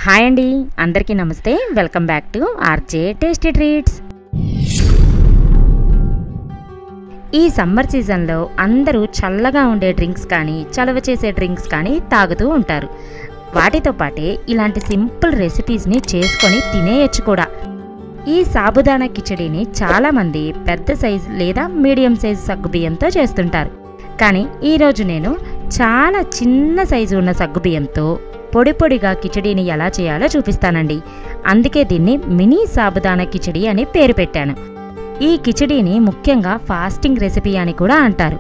Hi అండి, అందరికీ నమస్తే. Welcome back to RJ tasty treats. ఈ సమ్మర్ సీజన్లో అందరూ చల్లగా ఉండే డ్రింక్స్ కానీ చలవ చేసే డ్రింక్స్ కానీ తాగుతూ ఉంటారు. వాటితో పాటే ఇలాంటి సింపుల్ రెసిపీస్ని చేసుకొని తినేయచ్చు కూడా. ఈ సాబుదానా కిచడీని చాలామంది పెద్ద సైజు లేదా మీడియం సైజు సగ్గుబియ్యంతో చేస్తుంటారు. కానీ ఈరోజు నేను చాలా చిన్న సైజు ఉన్న సగ్గుబియ్యంతో పొడి పొడిగా కిచడీని ఎలా చేయాలో చూపిస్తానండి. అందుకే దీన్ని మినీ సాబుదానా కిచడీ అని పేరు పెట్టాను. ఈ కిచడీని ముఖ్యంగా ఫాస్టింగ్ రెసిపీ అని కూడా అంటారు.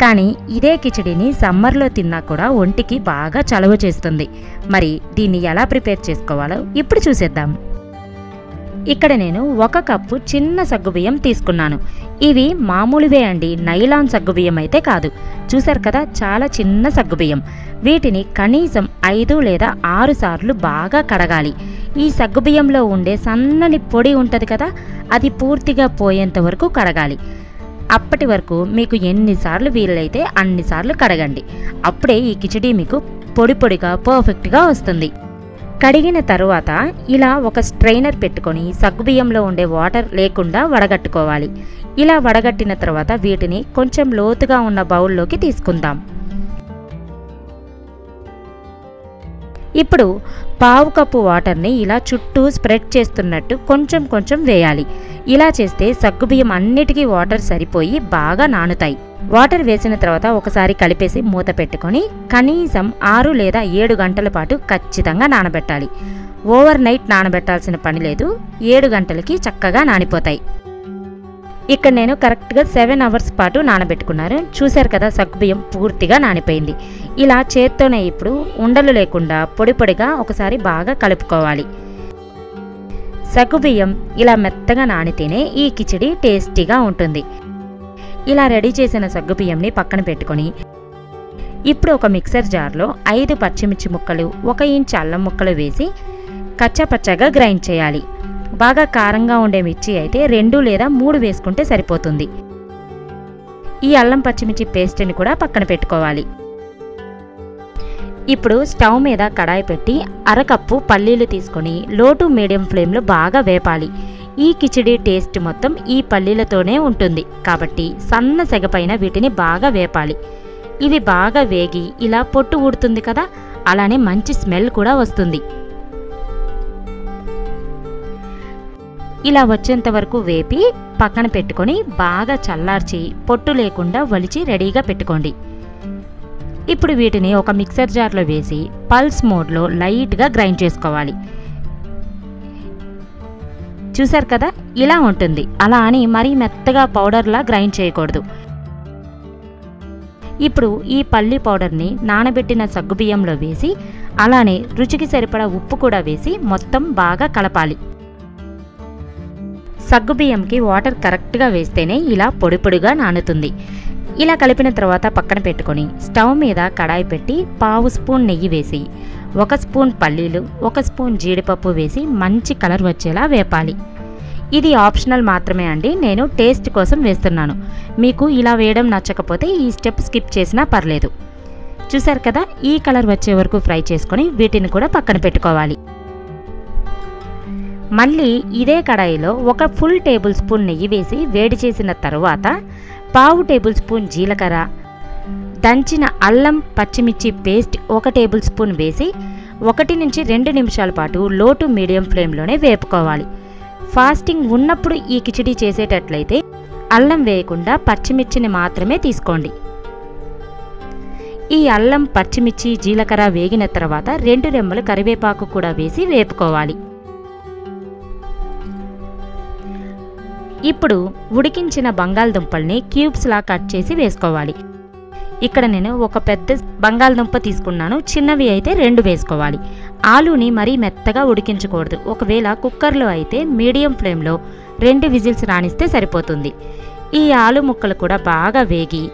కానీ ఇదే కిచడీని సమ్మర్లో తిన్నా కూడా ఒంటికి బాగా చలువ చేస్తుంది. మరి దీన్ని ఎలా ప్రిపేర్ చేసుకోవాలో ఇప్పుడు చూసేద్దాం. ఇక్కడ నేను 1 కప్పు చిన్న సగ్గుబియ్యం తీసుకున్నాను. ఇవి మామూలువే అండి, నైలాన్ సగ్గుబియ్యం అయితే కాదు. చూసారు కదా, చాలా చిన్న సగ్గుబియ్యం. వీటిని కనీసం 5 లేదా 6 సార్లు బాగా కడగాలి. ఈ సగ్గుబియ్యంలో ఉండే సన్నని పొడి ఉంటుంది కదా, అది పూర్తిగా పోయేంత వరకు కడగాలి. అప్పటి వరకు మీకు ఎన్నిసార్లు వీలైతే అన్నిసార్లు కడగండి. అప్పుడే ఈ కిచడీ మీకు పొడి పొడిగా పర్ఫెక్ట్గా వస్తుంది. కడిగిన తరువాత ఇలా ఒక స్ట్రైనర్ పెట్టుకొని సగ్గుబియ్యంలో ఉండే వాటర్ లేకుండా వడగట్టుకోవాలి. ఇలా వడగట్టిన తర్వాత వీటిని కొంచెం లోతుగా ఉన్న బౌల్లోకి తీసుకుందాం. ఇప్పుడు 1/2 కప్పు వాటర్ని ఇలా చుట్టూ స్ప్రెడ్ చేస్తున్నట్టు కొంచెం కొంచెం వేయాలి. ఇలా చేస్తే సగ్గుబియ్యం అన్నిటికీ వాటర్ సరిపోయి బాగా నానుతాయి. వాటర్ వేసిన తర్వాత ఒకసారి కలిపేసి మూత పెట్టుకొని కనీసం 6 లేదా 7 గంటల పాటు ఖచ్చితంగా నానబెట్టాలి. ఓవర్ నైట్ నానబెట్టాల్సిన పని లేదు, 7 గంటలకి చక్కగా నానిపోతాయి. ఇక్కడ నేను కరెక్ట్గా 7 అవర్స్ పాటు నానబెట్టుకున్నాను. చూశారు కదా, సగ్గుబియ్యం పూర్తిగా నానిపోయింది. ఇలా చేత్తోనే ఇప్పుడు ఉండలు లేకుండా పొడి పొడిగా ఒకసారి బాగా కలుపుకోవాలి. సగ్గుబియ్యం ఇలా మెత్తగా నానితేనే ఈ కిచడీ టేస్టీగా ఉంటుంది. ఇలా రెడీ చేసిన సగ్గుబియ్యంని పక్కన పెట్టుకొని ఇప్పుడు ఒక మిక్సర్ జార్లో 5 పచ్చిమిర్చి ముక్కలు, 1 ఇంచ్ అల్లం ముక్కలు వేసి కచ్చాపచ్చాగా గ్రైండ్ చేయాలి. బాగా కారంగా ఉండే మిర్చి అయితే 2 లేదా 3 వేసుకుంటే సరిపోతుంది. ఈ అల్లం పచ్చిమిర్చి పేస్ట్ని కూడా పక్కన పెట్టుకోవాలి. ఇప్పుడు స్టవ్ మీద కడాయి పెట్టి 1/2 కప్పు పల్లీలు తీసుకొని లో టు మీడియం ఫ్లేమ్లో బాగా వేపాలి. ఈ కిచడీ టేస్ట్ మొత్తం ఈ పల్లీలతోనే ఉంటుంది కాబట్టి సన్న సెగపైన వీటిని బాగా వేపాలి. ఇవి బాగా వేగి ఇలా పొట్టు ఊడుతుంది కదా, అలానే మంచి స్మెల్ కూడా వస్తుంది. ఇలా వచ్చేంత వరకు వేపి పక్కన పెట్టుకొని బాగా చల్లార్చి పొట్టు లేకుండా వలిచి రెడీగా పెట్టుకోండి. ఇప్పుడు వీటిని ఒక మిక్సర్ జార్లో వేసి పల్స్ మోడ్లో లైట్గా గ్రైండ్ చేసుకోవాలి. చూసారు కదా, ఇలా ఉంటుంది. అలా అని మరీ మెత్తగా పౌడర్లా గ్రైండ్ చేయకూడదు. ఇప్పుడు ఈ పల్లి పౌడర్ని నానబెట్టిన సగ్గుబియ్యంలో వేసి అలానే రుచికి సరిపడా ఉప్పు కూడా వేసి మొత్తం బాగా కలపాలి. సగ్గుబియ్యంకి వాటర్ కరెక్ట్గా వేస్తేనే ఇలా పొడి పొడిగా నానుతుంది. ఇలా కలిపిన తర్వాత పక్కన పెట్టుకొని స్టవ్ మీద కడాయి పెట్టి 1/2 స్పూన్ నెయ్యి వేసి 1 స్పూన్ పల్లీలు, 1 స్పూన్ జీడిపప్పు వేసి మంచి కలర్ వచ్చేలా వేపాలి. ఇది ఆప్షనల్ మాత్రమే అండి, నేను టేస్ట్ కోసం వేస్తున్నాను. మీకు ఇలా వేయడం నచ్చకపోతే ఈ స్టెప్ స్కిప్ చేసినా పర్లేదు. చూసారు కదా, ఈ కలర్ వచ్చే వరకు ఫ్రై చేసుకొని వీటిని కూడా పక్కన పెట్టుకోవాలి. మళ్ళీ ఇదే కడాయిలో 1 ఫుల్ టేబుల్ స్పూన్ నెయ్యి వేసి వేడి చేసిన తర్వాత 1/2 టేబుల్ స్పూన్ జీలకర్ర, దంచిన అల్లం పచ్చిమిర్చి పేస్ట్ 1 టేబుల్ స్పూన్ వేసి 1 నుంచి 2 నిమిషాల పాటు లో టు మీడియం ఫ్లేమ్లోనే వేపుకోవాలి. ఫాస్టింగ్ ఉన్నప్పుడు ఈ కిచడీ చేసేటట్లయితే అల్లం వేయకుండా పచ్చిమిర్చిని మాత్రమే తీసుకోండి. ఈ అల్లం పచ్చిమిర్చి జీలకర్ర వేగిన తర్వాత 2 రెమ్మలు కరివేపాకు కూడా వేసి వేపుకోవాలి. ఇప్పుడు ఉడికించిన బంగాళదుంపల్ని క్యూబ్స్లా కట్ చేసి వేసుకోవాలి. ఇక్కడ నేను ఒక పెద్ద బంగాళదుంప తీసుకున్నాను, చిన్నవి అయితే 2 వేసుకోవాలి. ఆలూని మరీ మెత్తగా ఉడికించకూడదు. ఒకవేళ కుక్కర్లో అయితే మీడియం ఫ్లేమ్లో 2 విజిల్స్ రానిస్తే సరిపోతుంది. ఈ ఆలు ముక్కలు కూడా బాగా వేగి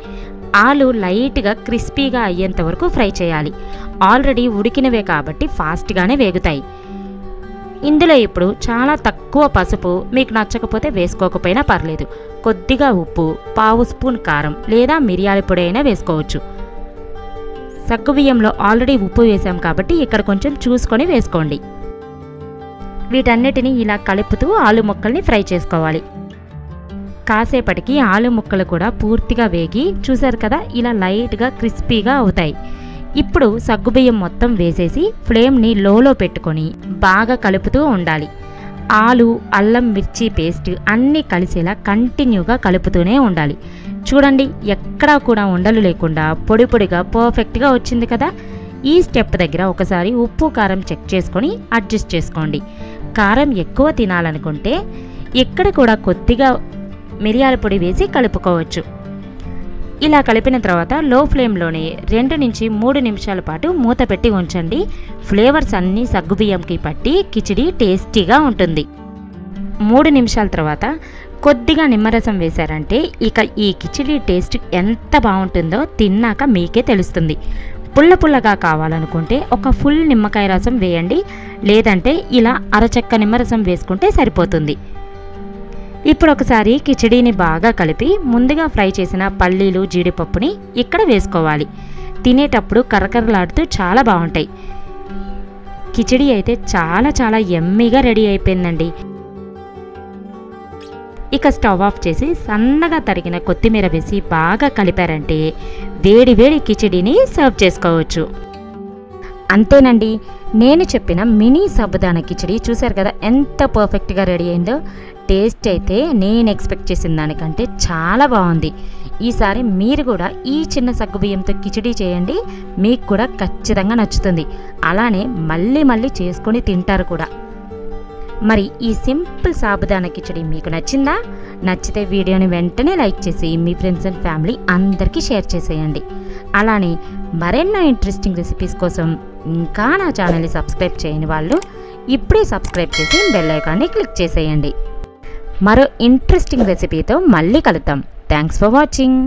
ఆలు లైట్గా క్రిస్పీగా అయ్యేంత వరకు ఫ్రై చేయాలి. ఆల్రెడీ ఉడికినవే కాబట్టి ఫాస్ట్గానే వేగుతాయి. ఇందులో ఇప్పుడు చాలా తక్కువ పసుపు, మీకు నచ్చకపోతే వేసుకోకపోయినా పర్లేదు. కొద్దిగా ఉప్పు, 1/2 స్పూన్ కారం లేదా మిరియాల పొడి అయినా వేసుకోవచ్చు. సగ్గుబియ్యంలో ఆల్రెడీ ఉప్పు వేసాం కాబట్టి ఇక్కడ కొంచెం చూసుకొని వేసుకోండి. వీటన్నిటిని ఇలా కలుపుతూ ఆలు ముక్కల్ని ఫ్రై చేసుకోవాలి. కాసేపటికి ఆలు ముక్కలు కూడా పూర్తిగా వేగి చూసారు కదా, ఇలా లైట్గా క్రిస్పీగా అవుతాయి. ఇప్పుడు సగ్గుబియ్యం మొత్తం వేసేసి ఫ్లేమ్ని లోలో పెట్టుకొని బాగా కలుపుతూ ఉండాలి. ఆలు, అల్లం, మిర్చి పేస్ట్ అన్నీ కలిసేలా కంటిన్యూగా కలుపుతూనే ఉండాలి. చూడండి, ఎక్కడా కూడా ఉండలు లేకుండా పొడి పొడిగా పర్ఫెక్ట్గా వచ్చింది కదా. ఈ స్టెప్ దగ్గర ఒకసారి ఉప్పు కారం చెక్ చేసుకొని అడ్జస్ట్ చేసుకోండి. కారం ఎక్కువ తినాలనుకుంటే ఇక్కడ కూడా కొద్దిగా మిరియాల పొడి వేసి కలుపుకోవచ్చు. ఇలా కలిపిన తర్వాత లో ఫ్లేమ్లోనే 2 నుంచి 3 నిమిషాల పాటు మూత పెట్టి ఉంచండి. ఫ్లేవర్స్ అన్నీ సగ్గుబియ్యంకి పట్టి కిచిడి టేస్టీగా ఉంటుంది. 3 నిమిషాల తర్వాత కొద్దిగా నిమ్మరసం వేశారంటే ఇక ఈ కిచిడి టేస్ట్ ఎంత బాగుంటుందో తిన్నాక మీకే తెలుస్తుంది. పుల్ల పుల్లగా కావాలనుకుంటే ఒక ఫుల్ నిమ్మకాయ రసం వేయండి, లేదంటే ఇలా అరచెక్క నిమ్మరసం వేసుకుంటే సరిపోతుంది. ఇప్పుడు ఒకసారి కిచిడీని బాగా కలిపి ముందుగా ఫ్రై చేసిన పల్లీలు, జీడిపప్పుని ఇక్కడ వేసుకోవాలి. తినేటప్పుడు కరకరలాడుతూ చాలా బాగుంటాయి. కిచిడి అయితే చాలా చాలా యమ్మీగా రెడీ అయిపోయిందండి. ఇక స్టవ్ ఆఫ్ చేసి సన్నగా తరిగిన కొత్తిమీర వేసి బాగా కలిపారంటే వేడి వేడి కిచిడీని సర్వ్ చేసుకోవచ్చు. అంతేనండి, నేను చెప్పిన మినీ సాబుదానా కిచిడి చూసారు కదా ఎంత పర్ఫెక్ట్గా రెడీ అయిందో. టేస్ట్ అయితే నేను ఎక్స్పెక్ట్ చేసిన దానికంటే చాలా బాగుంది. ఈసారి మీరు కూడా ఈ చిన్న సగ్గుబియ్యంతో కిచిడి చేయండి, మీకు కూడా ఖచ్చితంగా నచ్చుతుంది. అలానే మళ్ళీ మళ్ళీ చేసుకొని తింటారు కూడా. మరి ఈ సింపుల్ సాబుదానా కిచిడి మీకు నచ్చిందా? నచ్చితే వీడియోని వెంటనే లైక్ చేసి మీ ఫ్రెండ్స్ అండ్ ఫ్యామిలీ అందరికీ షేర్ చేసేయండి. అలానే మరెన్నో ఇంట్రెస్టింగ్ రెసిపీస్ కోసం ఇంకా నా ఛానల్ని సబ్స్క్రైబ్ చేయని వాళ్ళు ఇప్పుడే సబ్స్క్రైబ్ చేసి బెల్ ఐకాన్ని క్లిక్ చేసేయండి. మరో ఇంట్రెస్టింగ్ రెసిపీతో మళ్ళీ కలుద్దాం. Thanks for watching.